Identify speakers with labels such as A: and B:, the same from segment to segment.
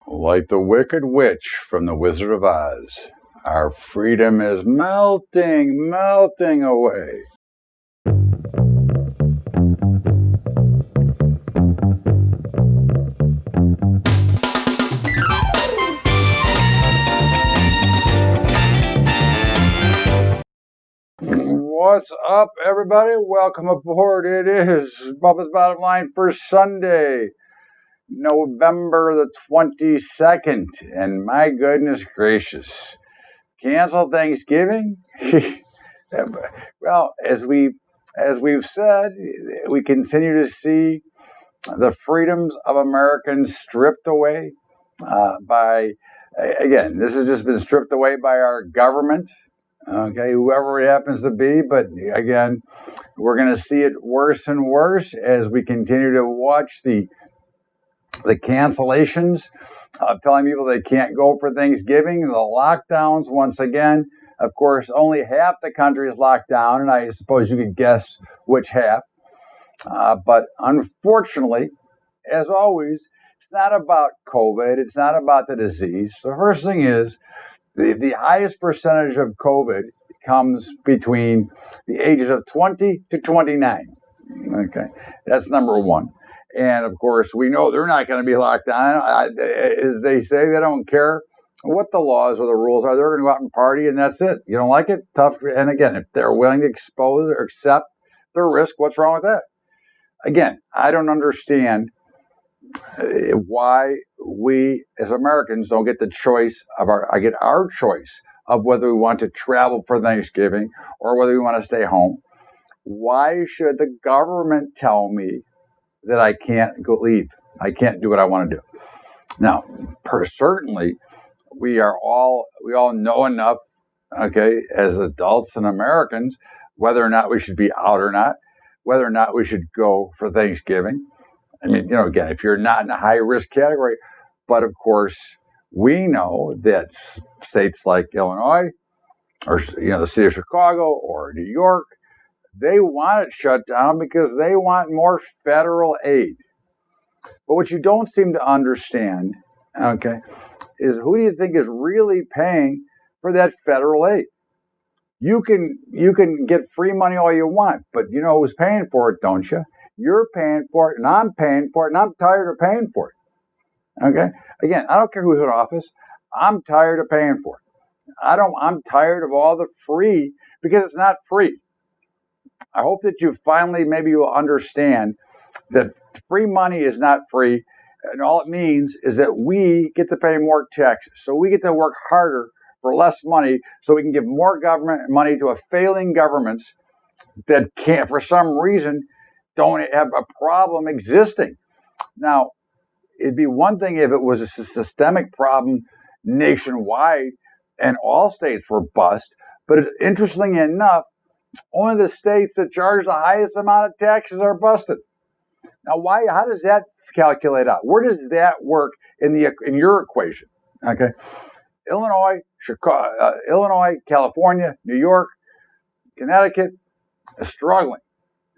A: Like the Wicked Witch from The Wizard of Oz, our freedom is melting away. What's up, everybody? Welcome aboard. It is Bubba's Bottom Line for Sunday, November the 22nd. And my goodness gracious, cancel Thanksgiving? Well, as we've said, we continue to see the freedoms of Americans stripped away again, this has just been stripped away by our government. Okay, whoever it happens to be, but again, we're going to see it worse and worse as we continue to watch the cancellations, telling people they can't go for Thanksgiving, the lockdowns once again. Of course, only half the country is locked down, and I suppose you could guess which half. But unfortunately, as always, it's not about COVID. It's not about the disease. The first thing is, the highest percentage of COVID comes between the ages of 20 to 29. Okay, that's number one. And of course, we know they're not going to be locked down. As they say, they don't care what the laws or the rules are. They're going to go out and party, and that's it. You don't like it? Tough. And again, if they're willing to expose or accept the risk, what's wrong with that? Again, I don't understand why we as Americans don't get the choice of our choice of whether we want to travel for Thanksgiving or whether we want to stay home. Why should the government tell me that I can't go leave? I can't do what I want to do. Now, certainly, we all know enough, okay, as adults and Americans, whether or not we should be out or not, whether or not we should go for Thanksgiving. I mean, again, if you're not in a high-risk category, but of course, we know that states like Illinois or, the city of Chicago or New York, they want it shut down because they want more federal aid. But what you don't seem to understand, okay, is who do you think is really paying for that federal aid? You can get free money all you want, but you know who's paying for it, don't you? You're paying for it, and I'm paying for it, and I'm tired of paying for it. Okay? Again, I don't care who's in office. I'm tired of paying for it. I'm tired of all the free, because it's not free. I hope that maybe you'll understand that free money is not free, and all it means is that we get to pay more taxes. So we get to work harder for less money so we can give more government money to a failing governments that can't, for some reason, don't have a problem existing. Now, it'd be one thing if it was a systemic problem nationwide and all states were bust, but interestingly enough, only the states that charge the highest amount of taxes are busted. Now, why? How does that calculate out? Where does that work in your equation? Okay, Illinois, California, New York, Connecticut is struggling.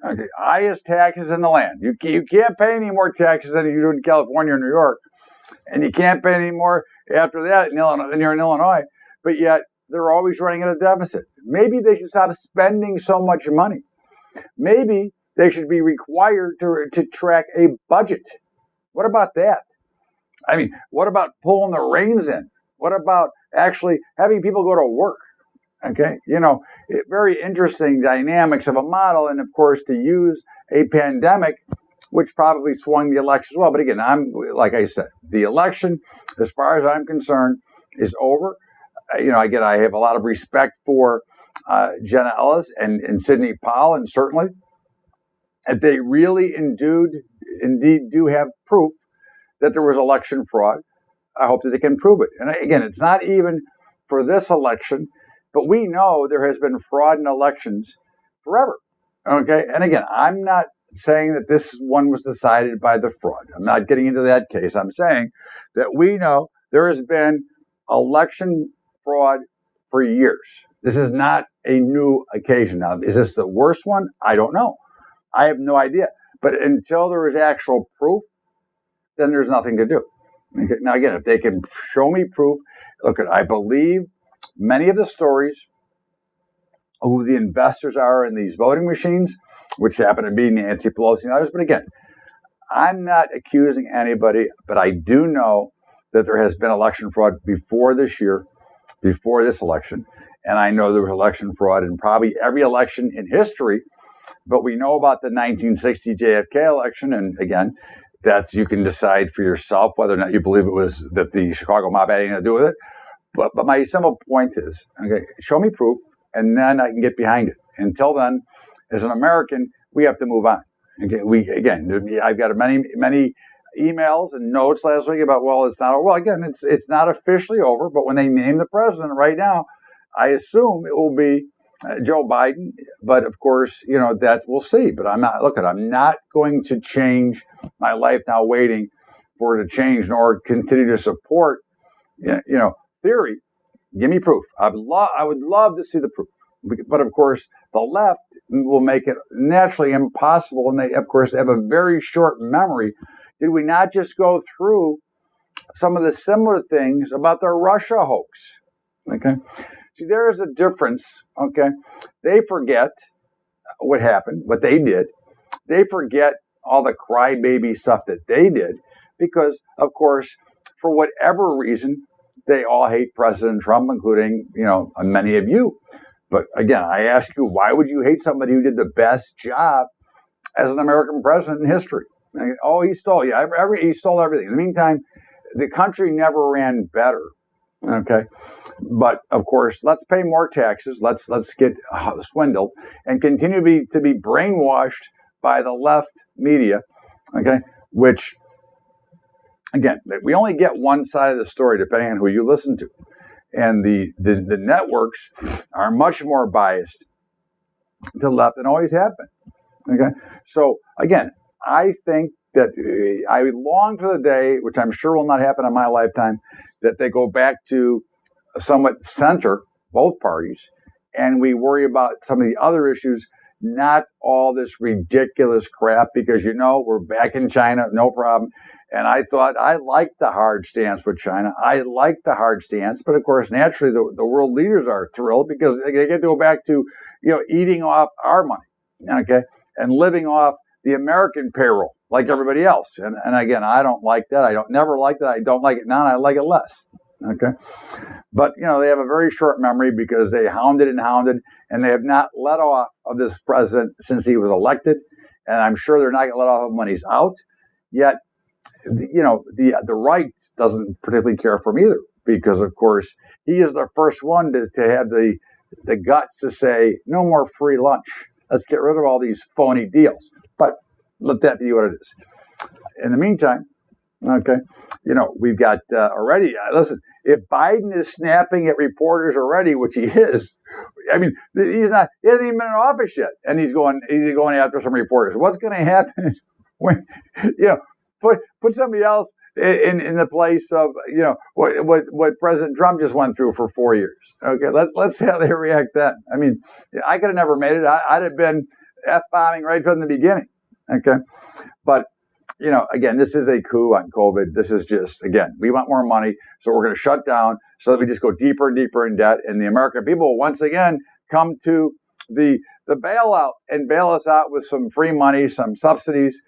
A: Okay, highest taxes in the land. You can't pay any more taxes than you do in California or New York, and you can't pay any more after that in Illinois than you're in Illinois. But yet they're always running at a deficit. Maybe they should stop spending so much money. Maybe they should be required to track a budget. What about that? I mean, what about pulling the reins in? What about actually having people go to work? Okay, very interesting dynamics of a model, and of course, to use a pandemic, which probably swung the election as well. But again, like I said, the election, as far as I'm concerned, is over. I have a lot of respect for Jenna Ellis and Sidney Powell, and certainly, if they really indeed do have proof that there was election fraud, I hope that they can prove it. And again, it's not even for this election. But we know there has been fraud in elections forever, okay? And again, I'm not saying that this one was decided by the fraud. I'm not getting into that case. I'm saying that we know there has been election fraud for years. This is not a new occasion. Now, is this the worst one? I don't know. I have no idea. But until there is actual proof, then there's nothing to do. Okay? Now, again, if they can show me proof, look, I believe many of the stories of who the investors are in these voting machines, which happen to be Nancy Pelosi and others. But again, I'm not accusing anybody, but I do know that there has been election fraud before this year, before this election. And I know there was election fraud in probably every election in history. But we know about the 1960 JFK election. And again, that's, you can decide for yourself whether or not you believe it was that the Chicago mob had anything to do with it. But my simple point is, okay, show me proof, and then I can get behind it. Until then, as an American, we have to move on. Okay, I've got many emails and notes last week about, well, it's not over. Well, again, it's not officially over, but when they name the president right now, I assume it will be Joe Biden. But of course, that we'll see. But I'm not going to change my life now waiting for it to change, nor continue to support, theory. Give me proof. I would love to see the proof. But of course, the left will make it naturally impossible. And they, of course, have a very short memory. Did we not just go through some of the similar things about the Russia hoax? Okay. See, there is a difference. Okay. They forget what happened, what they did. They forget all the crybaby stuff that they did because, of course, for whatever reason, they all hate President Trump, including, many of you. But again, I ask you, why would you hate somebody who did the best job as an American president in history? Oh, he stole. Yeah, he stole everything. In the meantime, the country never ran better. Okay, but of course, let's pay more taxes. Let's get swindled and continue to be brainwashed by the left media. Okay, which again, we only get one side of the story depending on who you listen to. And the networks are much more biased to the left and always have been. Okay, so again, I think that I long for the day, which I'm sure will not happen in my lifetime, that they go back to somewhat center, both parties, and we worry about some of the other issues, not all this ridiculous crap, because we're back in China, no problem. And I thought I liked the hard stance with China. I liked the hard stance. But of course, naturally, the world leaders are thrilled because they get to go back to, eating off our money, okay, and living off the American payroll like everybody else. And again, I don't like that. Never liked it. I don't like it now, and I like it less. Okay. But, they have a very short memory because they hounded, and they have not let off of this president since he was elected. And I'm sure they're not going to let off of him when he's out. Yet, the right doesn't particularly care for him either, because of course he is the first one to have the guts to say no more free lunch. Let's get rid of all these phony deals. But let that be what it is. In the meantime, okay, we've got already. Listen, if Biden is snapping at reporters already, which he is, I mean, he hasn't even been in office yet, and he's going after some reporters. What's going to happen when Put somebody else in the place of what President Trump just went through for 4 years. Okay, let's see how they react then. I mean, I could have never made it. I'd have been F-bombing right from the beginning. Okay, but again, this is a coup on COVID. This is just, again, we want more money, so we're going to shut down so that we just go deeper and deeper in debt, and the American people will once again come to the bailout and bail us out with some free money, some subsidies.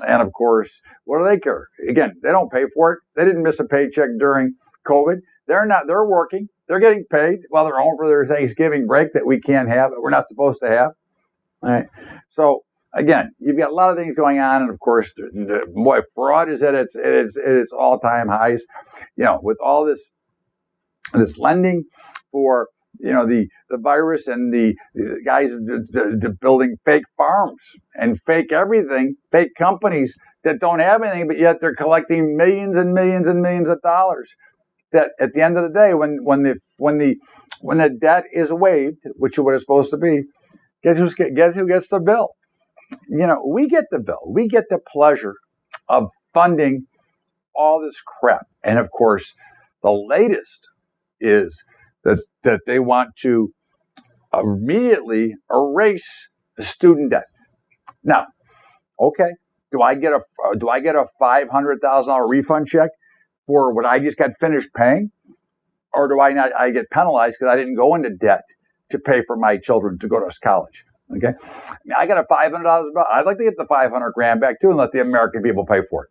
A: And of course, what do they care? Again, they don't pay for it. They didn't miss a paycheck during COVID. They're working. They're getting paid while they're home for their Thanksgiving break that we can't have, that we're not supposed to have. All right. So again, you've got a lot of things going on. And of course, fraud is at its all-time highs, with all this lending for the virus, and the guys building fake farms and fake everything, fake companies that don't have anything, but yet they're collecting millions and millions and millions of dollars. That at the end of the day, when the debt is waived, which is what it's supposed to be, guess who gets the bill? We get the bill. We get the pleasure of funding all this crap. And of course, the latest is that they want to immediately erase the student debt. Now, okay, do I get a $500,000 refund check? for what I just got finished paying? Or do I not? I get penalized because I didn't go into debt to pay for my children to go to college. Okay, I got a $500. I'd like to get the $500,000 back too, and let the American people pay for it.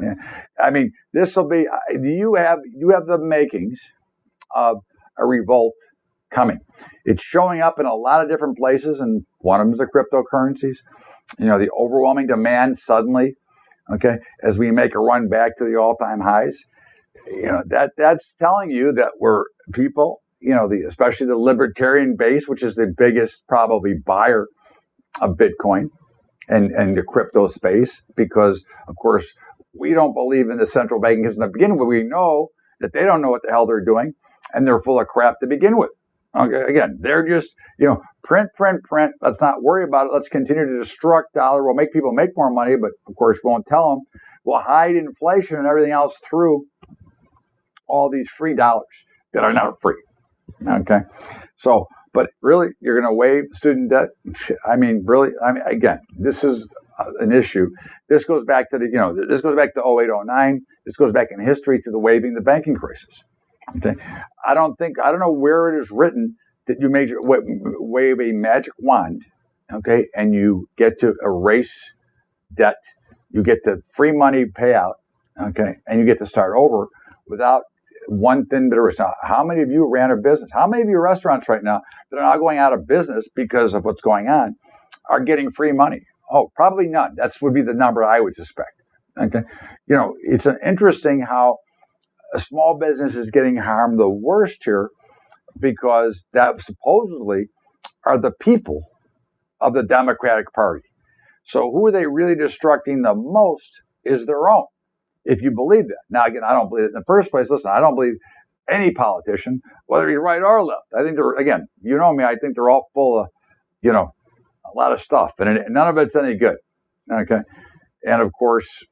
A: Yeah. I mean, this will be. You have the makings of a revolt coming. It's showing up in a lot of different places, and one of them is the cryptocurrencies. The overwhelming demand suddenly. Okay, as we make a run back to the all-time highs. That's telling you that we're people, especially the libertarian base, which is the biggest probably buyer of Bitcoin and the crypto space, because of course we don't believe in the central banking system to begin with. We know that they don't know what the hell they're doing, and they're full of crap to begin with. Okay, again, they're just print. Let's not worry about it. Let's continue to destruct dollar. We'll make people make more money, but of course we won't tell them. We'll hide inflation and everything else through all these free dollars that are not free. Okay. So, but really, you're going to waive student debt? Again, this is an issue. This goes back to this goes back to 08, 09. This goes back in history to the waiving the banking crisis. Okay. I don't know where it is written that you wave a magic wand, okay, and you get to erase debt, you get the free money payout, okay, and you get to start over without one thin bit of risk. Now, how many of you ran a business? How many of your restaurants right now that are now going out of business because of what's going on are getting free money? Oh, probably none. That would be the number I would suspect. Okay, it's an interesting how a small business is getting harmed the worst here, because that supposedly are the people of the Democratic Party. So who are they really destructing the most is their own, if you believe that. Now, again, I don't believe it in the first place. Listen, I don't believe any politician, whether he's right or left. I think they're, again, me, I think they're all full of, a lot of stuff, and none of it's any good. Okay. And of course,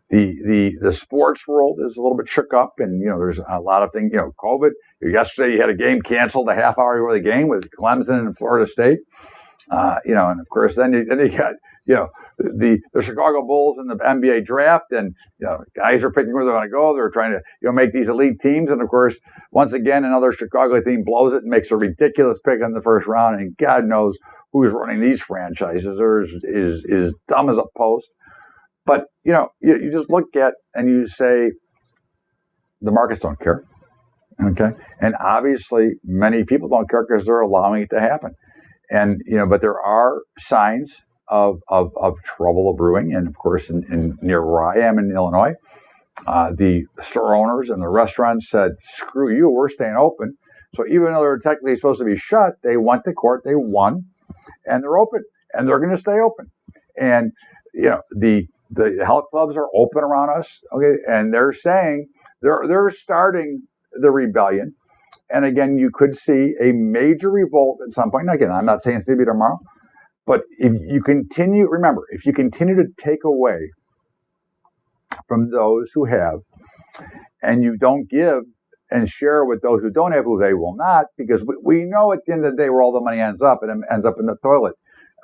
A: the sports world is a little bit shook up, and there's a lot of things. COVID. Yesterday, you had a game canceled a half hour before the game with Clemson and Florida State. And of course, then you got the Chicago Bulls in the NBA draft, and guys are picking where they want to go. They're trying to make these elite teams, and of course, once again, another Chicago team blows it and makes a ridiculous pick in the first round, and God knows who's running these franchises. They're is dumb as a post. But you just look at and you say the markets don't care, okay? And obviously, many people don't care because they're allowing it to happen. And but there are signs of trouble brewing, and of course, in near where I am in Illinois, the store owners and the restaurants said, "Screw you, we're staying open." So even though they're technically supposed to be shut, they went to court, they won, and they're open, and they're going to stay open. And the health clubs are open around us, okay, and they're saying they're starting the rebellion. And again, you could see a major revolt at some point. And again, I'm not saying it's going to be tomorrow, but if you continue to take away from those who have, and you don't give and share with those who don't have, who they will not, because we know at the end of the day where all the money ends up, and it ends up in the toilet,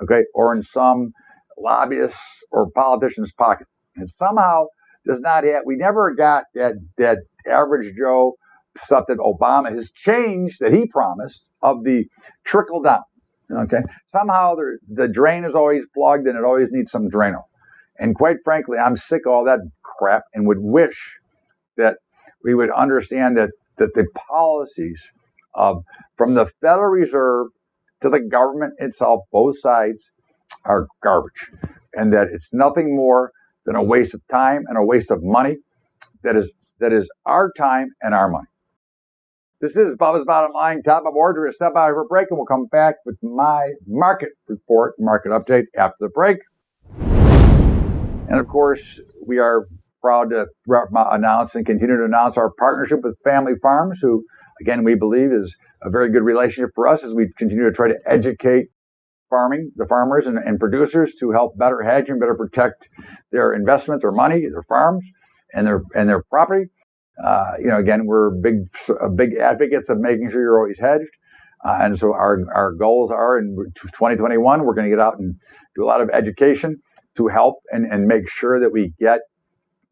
A: okay, or in some lobbyists or politicians' pocket. And somehow does not have, we never got that average Joe stuff that Obama has changed, that he promised, of the trickle down. Okay, somehow the drain is always plugged, and it always needs some Drano. And quite frankly, I'm sick of all that crap, and would wish that we would understand that the policies from the Federal Reserve to the government itself, both sides, are garbage, and that it's nothing more than a waste of time and a waste of money. That is our time and our money. This is Bubba's Bottom Line, top of order. We'll step out for a break, and we'll come back with my market report, market update after the break. And of course, we are proud to announce and continue to announce our partnership with Family Farms, who, again, we believe is a very good relationship for us as we continue to try to educate the farmers and producers to help better hedge and better protect their investment, their money, their farms, and their property. Again, we're big advocates of making sure you're always hedged. And so our goals are in 2021, we're going to get out and do a lot of education to help and make sure that we get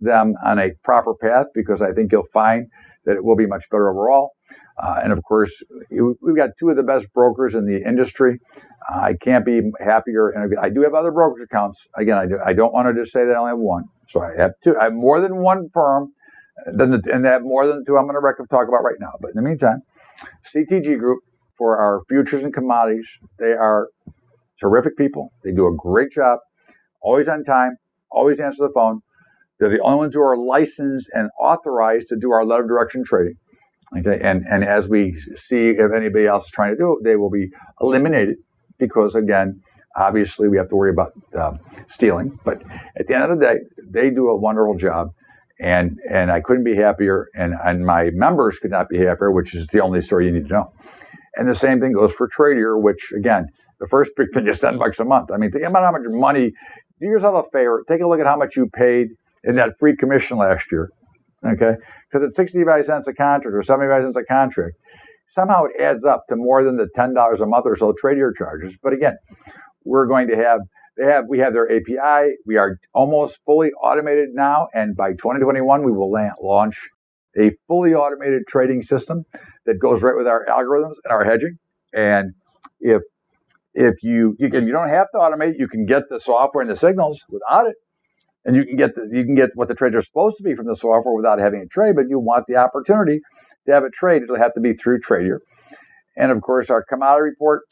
A: them on a proper path, because I think you'll find that it will be much better overall. And of course, we've got two of the best brokers in the industry. I can't be happier. And I do have other brokerage accounts. Again, I don't want to just say that I only have one. So I have two. I have more than one firm, and I have more than two I'm going to talk about right now. But in the meantime, CTG Group, for our futures and commodities, they are terrific people. They do a great job, always on time, always answer the phone. They're the only ones who are licensed and authorized to do our letter direction trading. Okay, and as we see if anybody else is trying to do it, they will be eliminated, because again, obviously we have to worry about stealing. But at the end of the day, they do a wonderful job, and I couldn't be happier, and my members could not be happier, which is the only story you need to know. And the same thing goes for Tradier, which again, the first big thing is $10 a month. I mean, think about how much money. Do yourself a favor. Take a look at how much you paid in that free commission last year. Okay, because it's 65 cents a contract or 75 cents a contract. Somehow it adds up to more than the $10 a month or so Tradier charges. But again, we're going to have we have their API. We are almost fully automated now, and by 2021 we will launch a fully automated trading system that goes right with our algorithms and our hedging. And if you don't have to automate, you can get the software and the signals without it. And you can get what the trades are supposed to be from the software without having a trade, but you want the opportunity to have a trade. It'll have to be through Tradier. And of course, our commodity report,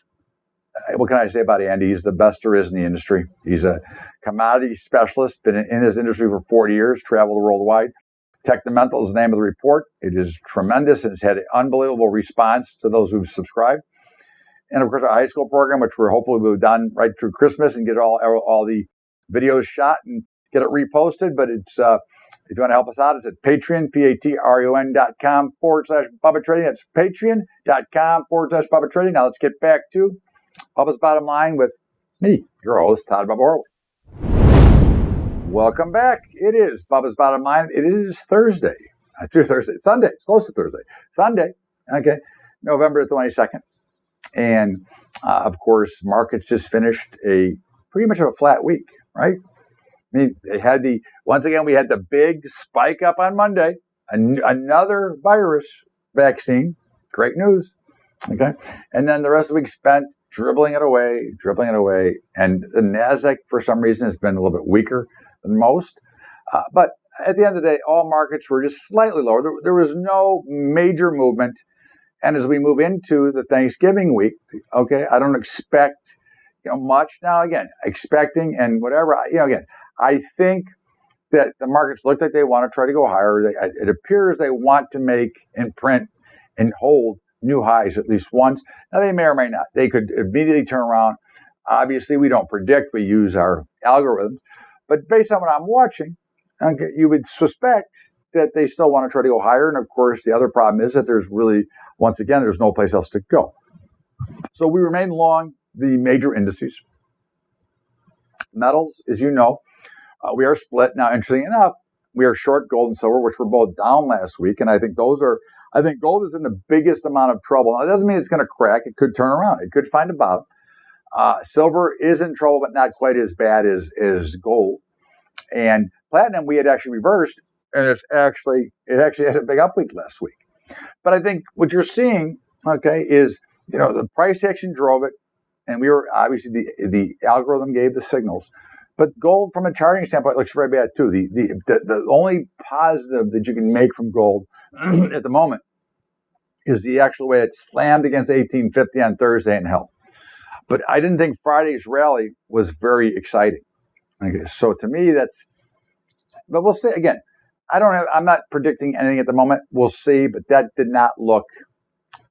A: what can I say about Andy? He's the best there is in the industry. He's a commodity specialist, been in this industry for 40 years, traveled worldwide. Technomental is the name of the report. It is tremendous, and it's had an unbelievable response to those who've subscribed. And of course, our high school program, which we're hopefully we've done right through Christmas and get all the videos shot and get it reposted. But it's if you want to help us out, it's at Patreon, patreon.com/Bubba Trading. That's patreon.com/Bubba Trading. Now let's get back to Bubba's Bottom Line with me, your host, Todd Bubba Horwitz. Welcome back. It is Bubba's Bottom Line. It is Thursday. Sunday. It's close to Thursday. Sunday. Okay. November 22nd. And of course, markets just finished pretty much of a flat week, right? I mean, once again, we had the big spike up on Monday, another virus vaccine, great news, okay? And then the rest of the week spent dribbling it away, and the NASDAQ, for some reason, has been a little bit weaker than most. But at the end of the day, all markets were just slightly lower. There was no major movement. And as we move into the Thanksgiving week, okay, I don't expect, much. Now, again, expecting and whatever, again, I think that the markets look like they want to try to go higher. It appears they want to make and print and hold new highs at least once. Now, they may or may not. They could immediately turn around. Obviously, we don't predict. We use our algorithms. But based on what I'm watching, okay, you would suspect that they still want to try to go higher. And, of course, the other problem is that there's no place else to go. So we remain long the major indices. Metals, as you know, we are split. Now, interesting enough, we are short gold and silver, which were both down last week. And I think gold is in the biggest amount of trouble. Now, it doesn't mean it's going to crack. It could turn around. It could find a bottom. Silver is in trouble, but not quite as bad as gold. And platinum, we had actually reversed, and it actually had a big up week last week. But I think what you're seeing, okay, is, the price action drove it. And we were obviously the algorithm gave the signals, but gold from a charting standpoint looks very bad too. The only positive that you can make from gold at the moment is the actual way it slammed against 1850 on Thursday and held. But I didn't think Friday's rally was very exciting. Okay, so to me but we'll see. Again, I'm not predicting anything at the moment. We'll see, but that did not look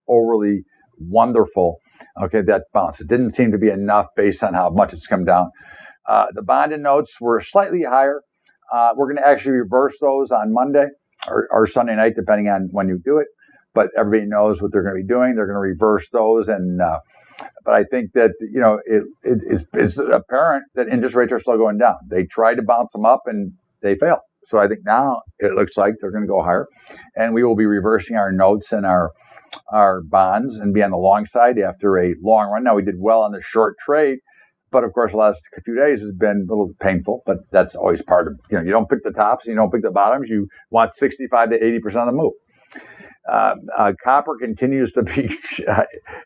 A: overly wonderful. Okay, that bounce. It didn't seem to be enough based on how much it's come down. The bond and notes were slightly higher. We're going to actually reverse those on Monday or Sunday night, depending on when you do it. But everybody knows what they're going to be doing. They're going to reverse those. But I think that, it's apparent that interest rates are still going down. They tried to bounce them up and they failed. So I think now it looks like they're going to go higher. And we will be reversing our notes and our bonds and be on the long side after a long run. Now, we did well on the short trade, But of course, the last few days has been a little painful, but that's always part of, you don't pick the tops and you don't pick the bottoms. You want 65 to 80% of the move. Copper continues to be,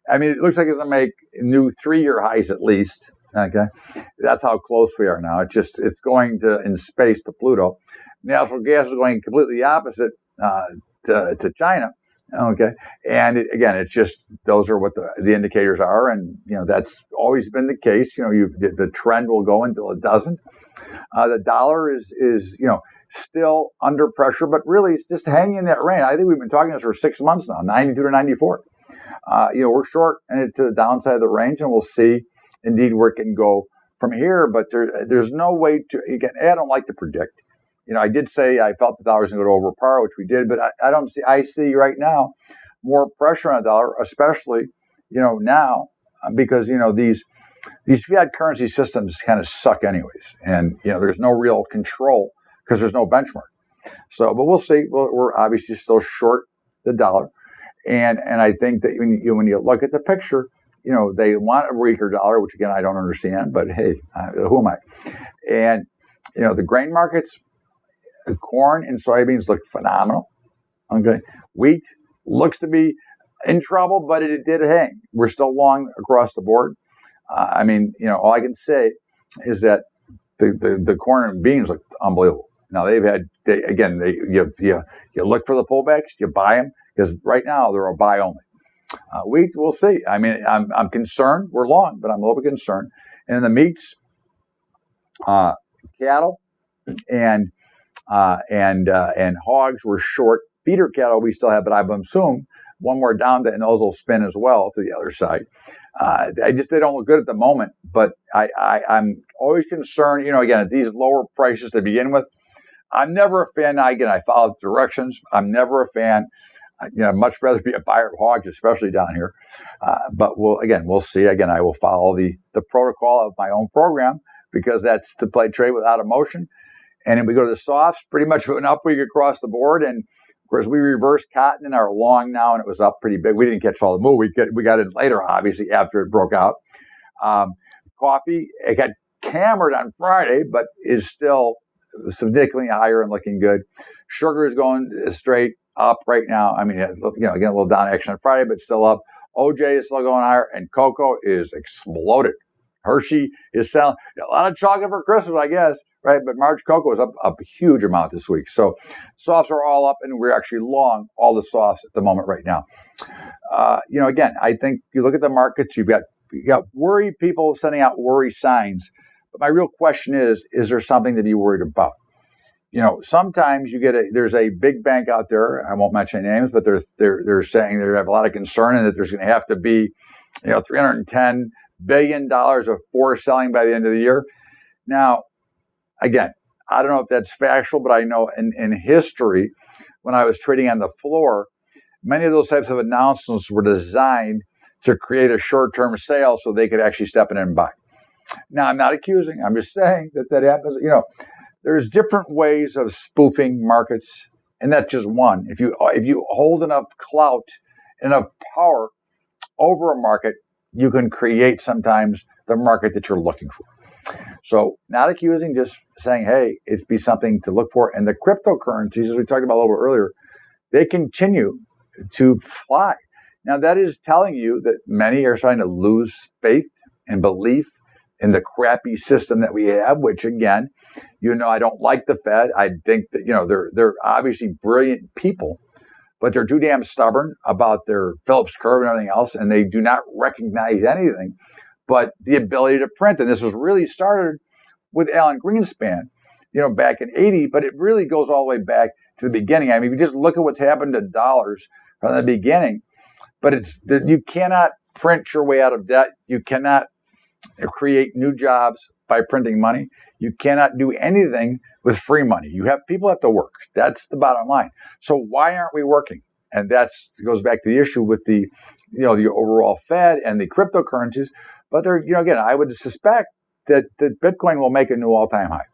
A: I mean, it looks like it's going to make new 3-year highs at least. Okay. That's how close we are now. It's going in space to Pluto. Natural gas is going completely opposite to China. Okay. And it's just, those are what the indicators are. And, that's always been the case. The trend will go until it doesn't. The dollar is still under pressure, but really it's just hanging in that range. I think we've been talking this for 6 months now, 92 to 94. We're short and it's to the downside of the range, and we'll see indeed where it can go from here. But there's no way to, again, I don't like to predict. I did say I felt the dollar was going to go over par, which we did, but I see right now more pressure on the dollar, especially, now, because, these fiat currency systems kind of suck anyways. And, there's no real control because there's no benchmark. So, but we'll see. We're obviously still short the dollar. And I think that when you look at the picture, they want a weaker dollar, which again, I don't understand, but hey, who am I? And, the grain markets, corn and soybeans look phenomenal. Okay. Wheat looks to be in trouble, but it did hang. We're still long across the board. All I can say is that the corn and beans look unbelievable. Now you look for the pullbacks, you buy them, because right now they're a buy only. Wheat, we'll see. I'm concerned. We're long, but I'm a little bit concerned. And in the meats, cattle and hogs were short. Feeder cattle we still have, but I assume one more down, and those will spin as well to the other side. They don't look good at the moment, but I'm always concerned, again, at these lower prices to begin with. I'm never a fan. Now, again, I follow the directions. I'm never a fan. I'd much rather be a buyer of hogs, especially down here. But we'll see. Again, I will follow the protocol of my own program, because that's to play trade without emotion. And then we go to the softs, pretty much an up week across the board. And of course, we reversed cotton in our long now, and it was up pretty big. We didn't catch all the move. We got in later, obviously, after it broke out. Coffee, it got hammered on Friday, but is still significantly higher and looking good. Sugar is going straight up right now. Again, a little down action on Friday, but still up. OJ is still going higher, and cocoa is exploded. Hershey is selling a lot of chocolate for Christmas, I guess, right? But March cocoa is up a huge amount this week. So softs are all up, and we're actually long all the softs at the moment right now. Again, I think you look at the markets, you got worried people sending out worry signs. But my real question is there something to be worried about? Sometimes there's a big bank out there, I won't mention names, but they're saying they have a lot of concern, and that there's going to have to be, $310 billion of forced selling by the end of the year. Now, again, I don't know if that's factual, but I know in history, when I was trading on the floor, many of those types of announcements were designed to create a short-term sale so they could actually step in and buy. Now, I'm not accusing. I'm just saying that happens. There's different ways of spoofing markets, and that's just one. If you hold enough clout, enough power over a market, you can create sometimes the market that you're looking for. So not accusing, just saying, hey, it's be something to look for. And the cryptocurrencies, as we talked about a little bit earlier, they continue to fly. Now, that is telling you that many are starting to lose faith and belief in the crappy system that we have, which, again, I don't like the Fed. I think that, they're obviously brilliant people, but they're too damn stubborn about their Phillips curve and everything else, and they do not recognize anything but the ability to print. And this was really started with Alan Greenspan, back in 80, but it really goes all the way back to the beginning. If you just look at what's happened to dollars from the beginning, but you cannot print your way out of debt. You cannot create new jobs by printing money. You cannot do anything with free money. People have to work. That's the bottom line. So why aren't we working? And that goes back to the issue with the overall Fed and the cryptocurrencies. But again, I would suspect that Bitcoin will make a new all-time high.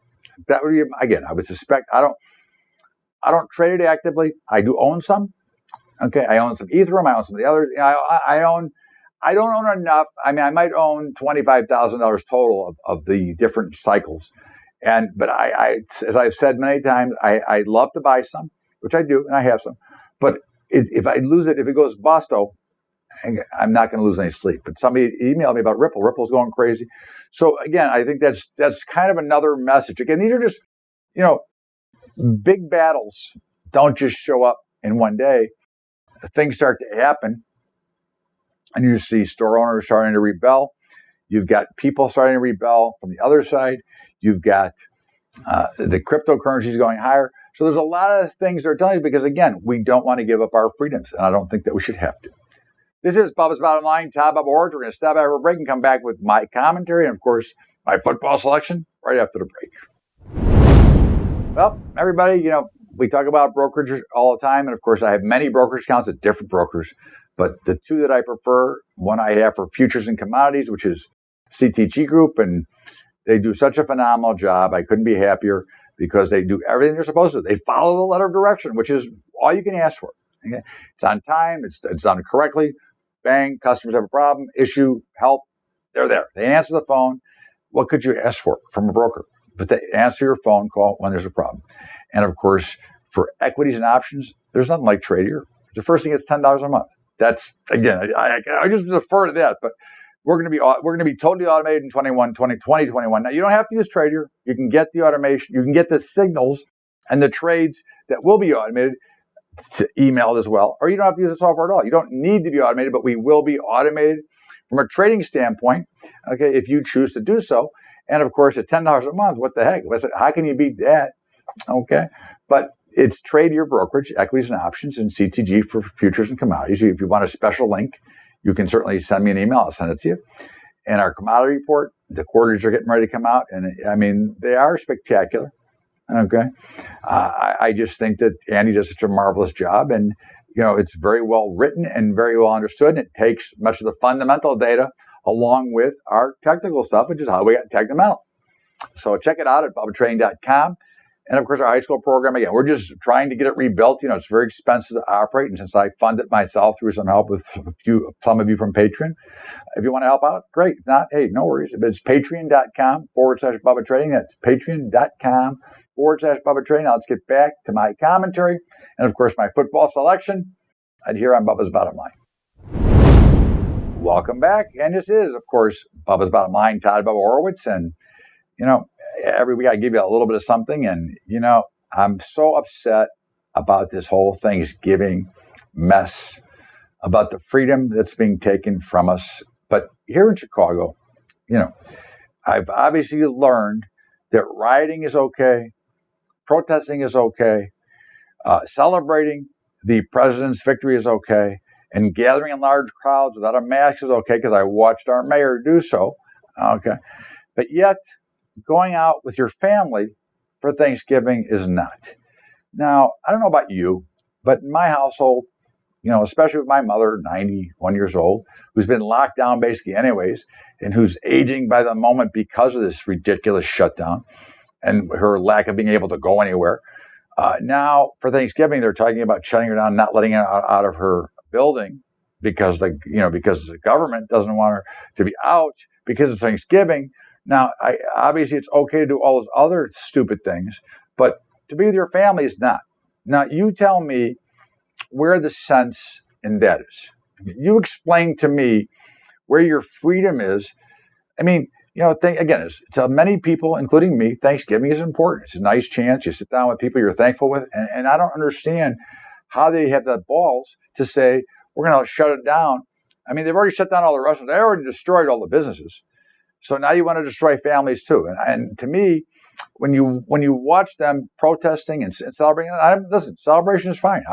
A: That would be, again, I would suspect. I don't trade it actively. I do own some. Okay, I own some Ethereum. I own some of the others. I don't own enough. I mean, I might own $25,000 total of the different cycles. But I, as I've said many times, I love to buy some, which I do, and I have some. But if I lose it, if it goes busto, I'm not going to lose any sleep. But somebody emailed me about Ripple. Ripple's going crazy. So again, I think that's kind of another message. Again, these are just, big battles don't just show up in one day. Things start to happen, and you see store owners starting to rebel. You've got people starting to rebel from the other side. You've got the cryptocurrencies going higher. So there's a lot of things they're telling you because, again, we don't want to give up our freedoms, and I don't think that we should have to. This is Bubba's Bottom Line, Todd Bubba Orridge. We're going to stop after a break and come back with my commentary and, of course, my football selection right after the break. Well, everybody, we talk about brokerage all the time, and, of course, I have many brokerage accounts at different brokers. But the two that I prefer, one I have for futures and commodities, which is CTG Group, and they do such a phenomenal job. I couldn't be happier because they do everything they're supposed to. They follow the letter of direction, which is all you can ask for. Okay? It's on time. It's done correctly. Bang, customers have a problem, issue, help. They're there. They answer the phone. What could you ask for from a broker? But they answer your phone call when there's a problem. And, of course, for equities and options, there's nothing like Tradier. The first thing is $10 a month. That's, again, I just defer to that, but we're going to be totally automated in 2021. Now, you don't have to use Tradier. You can get the automation. You can get the signals and the trades that will be automated emailed as well, or you don't have to use the software at all. You don't need to be automated, but we will be automated from a trading standpoint, okay, if you choose to do so. And, of course, at $10 a month, what the heck? How can you beat that? Okay, but it's Tradier brokerage, equities and options, and CTG for futures and commodities. If you want a special link, you can certainly send me an email. I'll send it to you. And our commodity report, the quarters are getting ready to come out. And, I mean, they are spectacular. Okay. I just think that Andy does such a marvelous job. And, it's very well written and very well understood. And it takes much of the fundamental data along with our technical stuff, which is how we got technical. So check it out at BUBBATrading.com. And, of course, our high school program, again, we're just trying to get it rebuilt. It's very expensive to operate. And since I fund it myself through some help with some of you from Patreon, if you want to help out, great. If not, hey, no worries. But it's patreon.com/Bubba Trading. That's patreon.com/Bubba Trading. Now let's get back to my commentary. And, of course, my football selection right here on Bubba's Bottom Line. Welcome back. And this is, of course, Bubba's Bottom Line, Todd Bubba Orridge. And, every week I give you a little bit of something. And, I'm so upset about this whole Thanksgiving mess, about the freedom that's being taken from us. But here in Chicago, I've obviously learned that rioting is okay, protesting is okay, celebrating the president's victory is okay, and gathering in large crowds without a mask is okay because I watched our mayor do so. Okay. But yet, going out with your family for Thanksgiving is not. Now, I don't know about you, but in my household, especially with my mother, 91 years old, who's been locked down basically anyways, and who's aging by the moment because of this ridiculous shutdown and her lack of being able to go anywhere. Now, for Thanksgiving, they're talking about shutting her down, not letting her out of her building because the government doesn't want her to be out because of Thanksgiving. Now, obviously, it's okay to do all those other stupid things, but to be with your family is not. Now, you tell me where the sense in that is. You explain to me where your freedom is. I mean, to many people, including me, Thanksgiving is important. It's a nice chance. You sit down with people you're thankful with, and I don't understand how they have the balls to say, we're going to shut it down. I mean, they've already shut down all the restaurants. They already destroyed all the businesses. So now you want to destroy families too. And to me, when you watch them protesting and celebrating, listen, celebration is fine.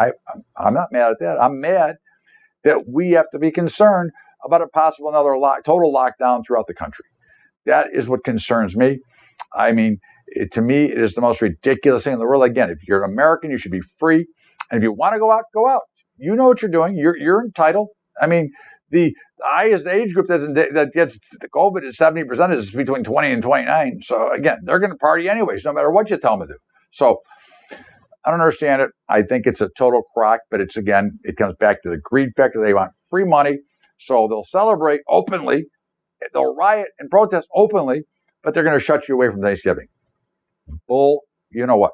A: I'm not mad at that. I'm mad that we have to be concerned about a possible another total lockdown throughout the country. That is what concerns me. I mean, to me, it is the most ridiculous thing in the world. Again, if you're an American, you should be free. And if you want to go out, go out. You know what you're doing. You're entitled. I mean, the highest age group that gets the COVID is 70% is between 20 and 29. So again, they're going to party anyways, no matter what you tell them to do. So I don't understand it. I think it's a total crock, but it comes back to the greed factor. They want free money. So they'll celebrate openly, they'll riot and protest openly, but they're going to shut you away from Thanksgiving. Bull, you know what.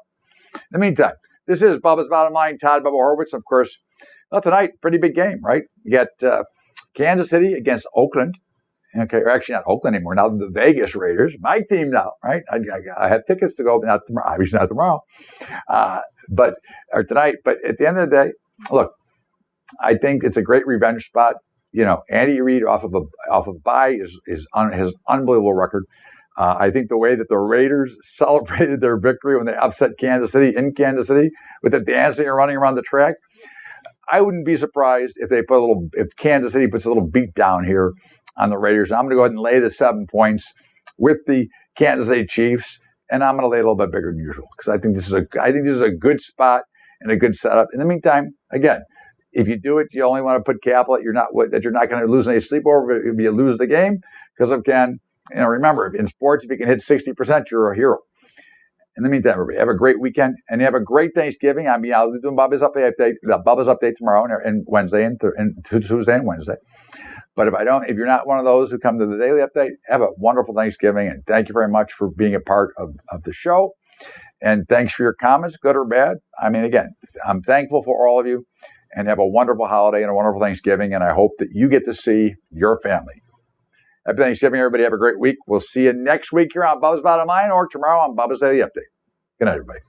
A: In the meantime, this is Bubba's Bottom Line, Todd Bubba Horowitz. Of course, well, tonight, pretty big game, right? You got Kansas City against Oakland. Okay, or actually not Oakland anymore. Now the Vegas Raiders, my team now, right? I have tickets to go, but not tomorrow. Obviously not tomorrow, or tonight. But at the end of the day, look, I think it's a great revenge spot. You know, Andy Reid off of a bye has an unbelievable record. I think the way that the Raiders celebrated their victory when they upset Kansas City in Kansas City with the dancing and running around the track, I wouldn't be surprised if if Kansas City puts a little beat down here on the Raiders. I'm going to go ahead and lay the 7 points with the Kansas City Chiefs, and I'm going to lay a little bit bigger than usual because I think this is a good spot and a good setup. In the meantime, again, if you do it, you only want to put capital that you're not going to lose any sleep over if you lose the game. Because again, remember, in sports, if you can hit 60%, you're a hero. In the meantime, everybody, have a great weekend and have a great Thanksgiving. I'll be doing Bubba's update tomorrow and Wednesday and Tuesday and Wednesday. But if you're not one of those who come to the daily update, have a wonderful Thanksgiving. And thank you very much for being a part of the show. And thanks for your comments, good or bad. I mean, again, I'm thankful for all of you. And have a wonderful holiday and a wonderful Thanksgiving. And I hope that you get to see your family. Happy Thanksgiving, everybody. Have a great week. We'll see you next week here on Bubba's Bottom Line or tomorrow on Bubba's Daily Update. Good night, everybody.